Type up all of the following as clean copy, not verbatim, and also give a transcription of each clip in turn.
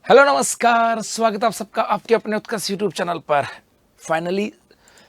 Hello नमस्कार, स्वागत है आप सबका आपके अपने उत्कर्ष यूट्यूब चैनल पर। फाइनली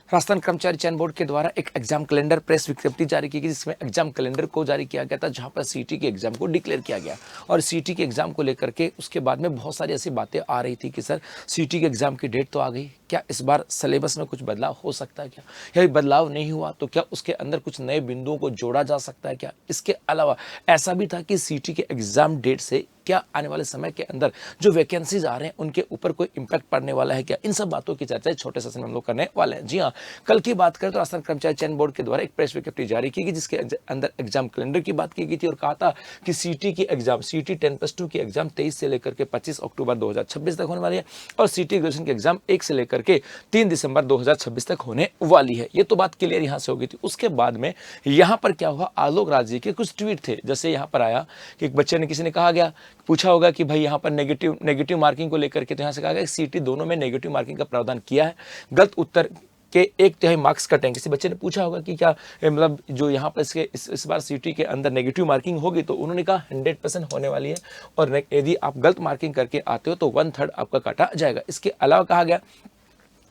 राजस्थान कर्मचारी चयन बोर्ड के द्वारा एक एग्जाम कैलेंडर प्रेस विज्ञप्ति जारी की गई, जिसमें एग्जाम कैलेंडर को जारी किया गया था, जहां पर सीटी के एग्जाम को डिक्लेयर किया गया। और सीटी के एग्जाम को लेकर के उसके बाद में बहुत सारी ऐसी बातें आ रही थी कि सर सीटी के एग्जाम की डेट तो आ गई, क्या इस बार सिलेबस में कुछ बदलाव हो सकता है क्या, या बदलाव नहीं हुआ तो क्या उसके अंदर कुछ नए बिंदुओं को जोड़ा जा सकता है क्या। इसके अलावा ऐसा भी था कि सीटी के एग्जाम डेट से क्या आने वाले समय के अंदर जो वैकेंसीज आ रहे हैं उनके ऊपर कोई इंपैक्ट पड़ने वाला है क्या। इन सब बातों की चर्चा छोटे सेशन में हम लोग करने वाले हैं। जी हाँ, कल की बात करें तो राजस्थान कर्मचारी चयन बोर्ड के द्वारा एक प्रेस विज्ञप्ति जारी की गई, जिसके अंदर एग्जाम कैलेंडर की बात की गई थी और कहा था कि सीटी की एग्जाम सीटी 10+2 की एग्जाम 23 से लेकर के 25 अक्टूबर 2026 तक होने वाली है और सीटी ग्रेजुएशन की एग्जाम 1 से लेकर के 3 दिसंबर 2026 तक होने वाली है। ये तो बात क्लियर यहाँ से हो गई थी। उसके बाद में यहाँ पर क्या हुआ, आलोक राज जी के कुछ ट्वीट थे। जैसे यहाँ पर आया कि एक बच्चे ने, किसी ने कहा गया, पूछा होगा कि भाई यहाँ पर नेगेटिव मार्किंग को लेकर के, तो यहाँ से कहा गया सीटी दोनों में नेगेटिव मार्किंग का प्रावधान किया है, गलत उत्तर के 1/3 मार्क्स कटेंगे। किसी बच्चे ने पूछा होगा कि क्या मतलब जो यहाँ पर इस बार सीटी के अंदर नेगेटिव मार्किंग होगी, तो उन्होंने कहा 100% होने वाली है और यदि आप गलत मार्किंग करके आते हो तो 1/3 आपका काटा जाएगा। इसके अलावा कहा गया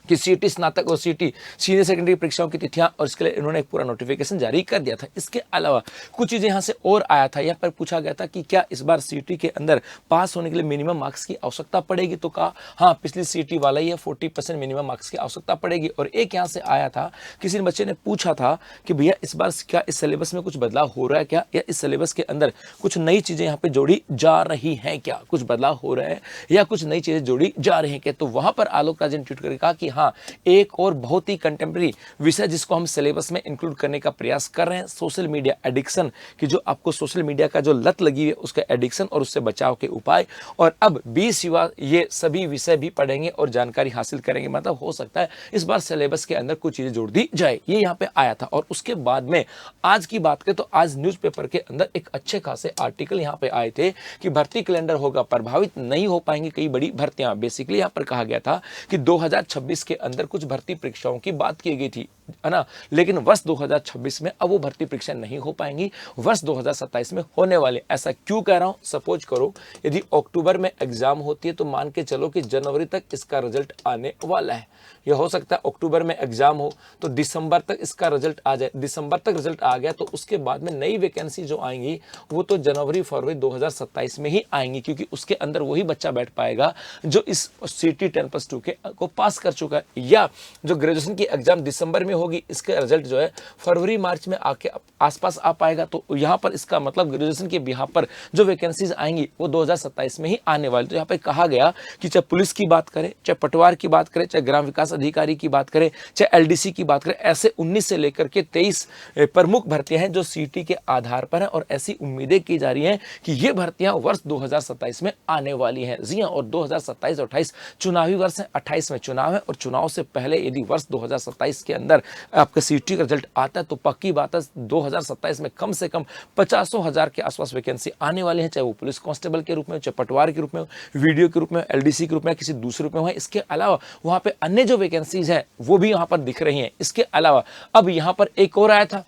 कि सीटी स्नातक और सीटी सीनियर सेकेंडरी परीक्षाओं की तिथियां, और इसके लिए इन्होंने एक पूरा नोटिफिकेशन जारी कर दिया था। इसके अलावा कुछ चीज़ें यहाँ से और आया था। यहाँ पर पूछा गया था कि क्या इस बार सीटी के अंदर पास होने के लिए मिनिमम मार्क्स की आवश्यकता पड़ेगी, तो कहा हाँ, पिछली सीटी वाला ही है, 40% मिनिमम मार्क्स की आवश्यकता पड़ेगी। और एक यहाँ से आया था, किसी बच्चे ने पूछा था कि भैया इस बार क्या इस सिलेबस में कुछ बदलाव हो रहा है क्या, या इस सिलेबस के अंदर कुछ नई चीज़ें यहाँ पे जोड़ी जा रही हैं क्या, कुछ बदलाव हो रहा है या कुछ नई चीज़ें जोड़ी जा रही हैं क्या। तो वहाँ पर आलोक राज ने ट्वीट करके कहा कि हाँ, एक और बहुत ही कंटेम्प्रेरी विषय जिसको हम सिलेबस में इंक्लूड करने का प्रयास कर रहे हैं, सोशल मीडिया एडिक्शन की, जो आपको सोशल मीडिया का जो लत लगी है उसका एडिक्शन और उससे बचाव के उपाय। और अब 20 युवा ये सभी विषय भी पढ़ेंगे और जानकारी हासिल करेंगे। मतलब हो सकता है इस बार सिलेबस के अंदर कुछ चीजें जोड़ दी जाए, ये यहाँ पे आया था। और उसके बाद में आज की बात करें तो आज न्यूज़पेपर के अंदर एक अच्छे खासे आर्टिकल यहाँ पे आए थे कि भर्ती कैलेंडर होगा प्रभावित, नहीं हो पाएंगी कई बड़ी भर्तियां। बेसिकली यहाँ पर कहा गया था कि 2026 के अंदर कुछ भर्ती परीक्षाओं की बात की गई थी, है ना, लेकिन वर्ष 2026 में अब वो भर्ती परीक्षा नहीं हो पाएंगी, वर्ष 2027 में होने वाले। ऐसा क्यों कह रहा हूं, सपोज करो यदि अक्टूबर में एग्जाम होती है तो मान के चलो कि जनवरी तक इसका रिजल्ट आने वाला है। यह हो सकता है अक्टूबर में एग्जाम हो तो दिसंबर तक इसका रिजल्ट आ जाए। दिसंबर तक रिजल्ट आ गया तो उसके बाद में नई वैकेंसी जो आएंगी वो तो जनवरी फरवरी 2027 में ही आएंगी, क्योंकि उसके अंदर वही बच्चा बैठ पाएगा जो इस सीटी 10+2 के को पास कर चुका है, या जो ग्रेजुएशन की एग्जाम दिसंबर में होगी इसका रिजल्ट जो है फरवरी मार्च में आके आसपास आ पाएगा। तो यहाँ पर इसका मतलब ग्रेजुएशन के बिहाफ पर जो वैकेंसीज आएंगी वो 2027 में ही आने वाली। तो यहाँ पे कहा गया कि चाहे पुलिस की बात करें, चाहे पटवार की बात करें, चाहे ग्राम विकास अधिकारी की बात करें, चाहे एलडीसी की बात करें, ऐसे 19 से लेकर के 23 प्रमुख भर्तियां हैं जो सीटी के आधार पर हैं, और ऐसी उम्मीदें की जा रही हैं कि ये भर्तियां वर्ष 2027 में आने वाली हैं। जी हाँ, और 2027 और 28 चुनावी वर्ष है, 28 में चुनाव है, और चुनाव से पहले यदि वर्ष 2027 के अंदर आपका सीटी का रिजल्ट आता है तो पक्की बात है 2027 में कम से कम 50,000 के आसपास वैकेंसी आने वाले हैं, चाहे वो पुलिस कांस्टेबल के रूप में, चाहे पटवार के रूप में, वीडियो के रूप में, एलडीसी के रूप में, किसी दूसरे रूप में हो। इसके अलावा वहां पे अन्य जो वैकेंसीज है वो भी यहां पर दिख रही हैं। इसके अलावा अब यहां पर एक और आया था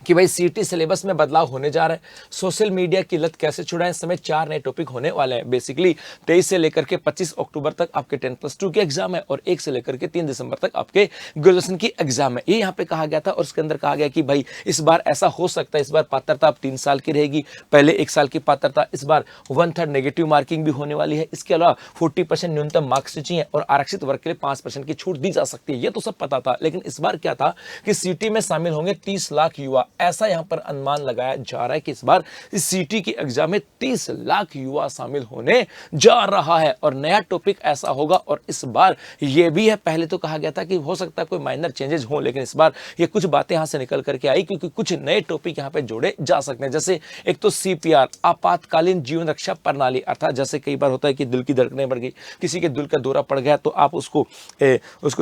कि भाई सीटी सिलेबस में बदलाव होने जा रहा है, सोशल मीडिया की लत कैसे छुड़ाएं। इस समय 4 नए टॉपिक होने वाले हैं। बेसिकली 23 से लेकर के 25 अक्टूबर तक आपके 10+2 के एग्जाम है, और 1 से लेकर के 3 दिसंबर तक आपके ग्रेजुएशन की एग्जाम है। ये यहाँ पे कहा गया था, और उसके अंदर कहा गया कि भाई इस बार ऐसा हो सकता है, इस बार पात्रता अब 3 साल की रहेगी, पहले 1 साल की पात्रता, इस बार 1/3 नेगेटिव मार्किंग भी होने वाली है। इसके अलावा 40% न्यूनतम मार्क्स चाहिए, और आरक्षित वर्ग के लिए 5% की छूट दी जा सकती है। ये तो सब पता था, लेकिन इस बार क्या था कि सीटी में शामिल होंगे 30 लाख युवा। ऐसा यहाँ पर अनुमान लगाया जा रहा है कि इस बार इस सीटी की एग्जाम में 30 लाख युवा शामिल होने जा रहा है, और नया टॉपिक ऐसा होगा। और इस बार यह भी है, पहले तो कहा गया था कि हो सकता है कोई माइनर चेंजेस हो, लेकिन इस बार ये कुछ बातें यहां से निकल करके आई, क्योंकि कुछ नए टॉपिक यहां पे जोड़े जा सकते हैं। जैसे एक तो सीपीआर, आपातकालीन जीवन रक्षा प्रणाली, अर्थात जैसे कई बार होता है कि दिल की धड़कनें बढ़ गई, किसी के दिल का दौरा पड़ गया, तो आप उसको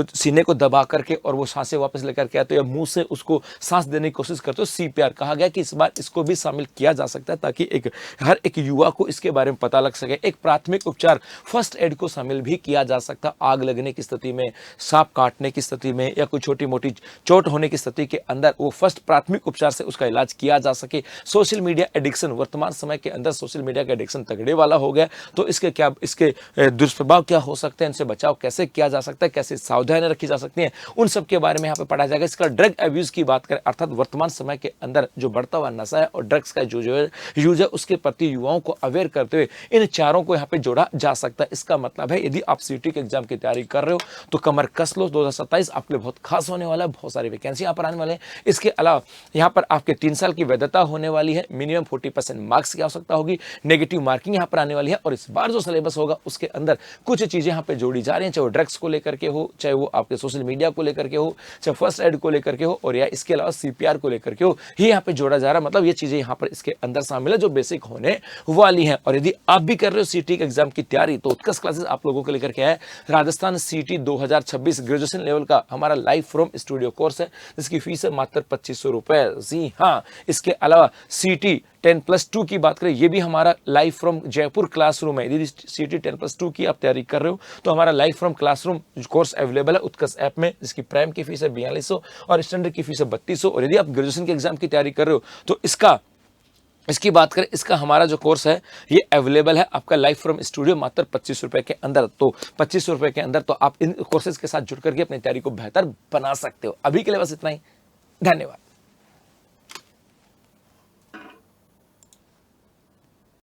सीने को दबा करके और वो सांसें वापस लेकर के आते हो, या मुंह से उसको सांस देने की कोशिश करते बोलते हो CPR, कहा गया कि इस बार इसको भी शामिल किया जा सकता है ताकि हर एक युवा को इसके बारे में पता लग सके। एक प्राथमिक उपचार फर्स्ट एड को शामिल भी किया जा सकता, आग लगने की स्थिति में, सांप काटने की स्थिति में या कोई छोटी मोटी चोट होने की स्थिति के अंदर वो फर्स्ट प्राथमिक उपचार से उसका इलाज किया जा सके। सोशल मीडिया एडिक्शन, वर्तमान समय के अंदर सोशल मीडिया का एडिक्शन तगड़े वाला हो गया, तो इसके दुष्प्रभाव क्या हो सकते हैं, इनसे बचाव कैसे किया जा सकता है, कैसे सावधानियां रखी जा सकती हैं, उन सब के बारे में यहाँ पे पढ़ा जाएगा। इसका ड्रग अब्यूज की बात करें, अर्थात वर्तमान समय के अंदर जो बढ़ता हुआ नशा है और ड्रग्स का जो यूज है उसके प्रति युवाओं को अवेयर करते हुए इन चारों को यहाँ पे जोड़ा जा सकता है। इसका मतलब है यदि आप सीटी के एग्जाम की तैयारी कर रहे हो तो कमर कस लो, 2027 आपके लिए बहुत खास होने वाला है, बहुत सारी वैकेंसी यहाँ पर आने वाले हैं। इसके अलावा यहाँ पर आपके 3 साल की वैधता होने वाली है, मिनिमम 40% मार्क्स की आवश्यकता होगी, नेगेटिव मार्किंग यहाँ पर आने वाली है और इस बार जो सिलेबस होगा उसके अंदर कुछ चीजें यहाँ पे जोड़ी जा रही हैं, चाहे वो ड्रग्स को लेकर के हो, चाहे वो आपके सोशल मीडिया को लेकर के हो, चाहे फर्स्ट एड को लेकर के हो और या इसके अलावा CPR को लेकर के हो, ये यहाँ पे जोड़ा जा रहा है। मतलब ये चीजें यहाँ पर इसके अंदर शामिल है जो बेसिक होने वाली है। और यदि आप भी कर रहे हो सीटी के एग्जाम की तैयारी तो उत्कर्ष क्लासेस आप लोगों को लेकर के है राजस्थान सीटी 2026 ग्रेजुएशन लेवल का हमारा लाइव फ्रॉम स्टूडियो कोर्स है, जिसकी फीस है मात्र 2500 रुपए। जी हाँ, इसके अलावा सीटी 10+2 की बात करें, ये भी हमारा लाइव फ्रॉम जयपुर क्लासरूम है। यदि सीटी 10+2 की आप तैयारी कर रहे हो तो हमारा live from classroom course available है उत्कर्ष ऐप में, जिसकी प्राइम की फीस है 4200 और स्टैंडर्ड की फीस है 3200। और यदि आप ग्रेजुएशन के एग्जाम की तैयारी कर रहे हो तो इसकी बात करें, इसका हमारा जो कोर्स है ये अवेलेबल है आपका लाइव फ्रॉम स्टूडियो मात्र 25 रुपए के अंदर। तो 25 रुपए के अंदर तो आप इन कोर्सेज के साथ जुड़ करके अपनी तैयारी को बेहतर बना सकते हो। अभी के लिए बस इतना ही, धन्यवाद।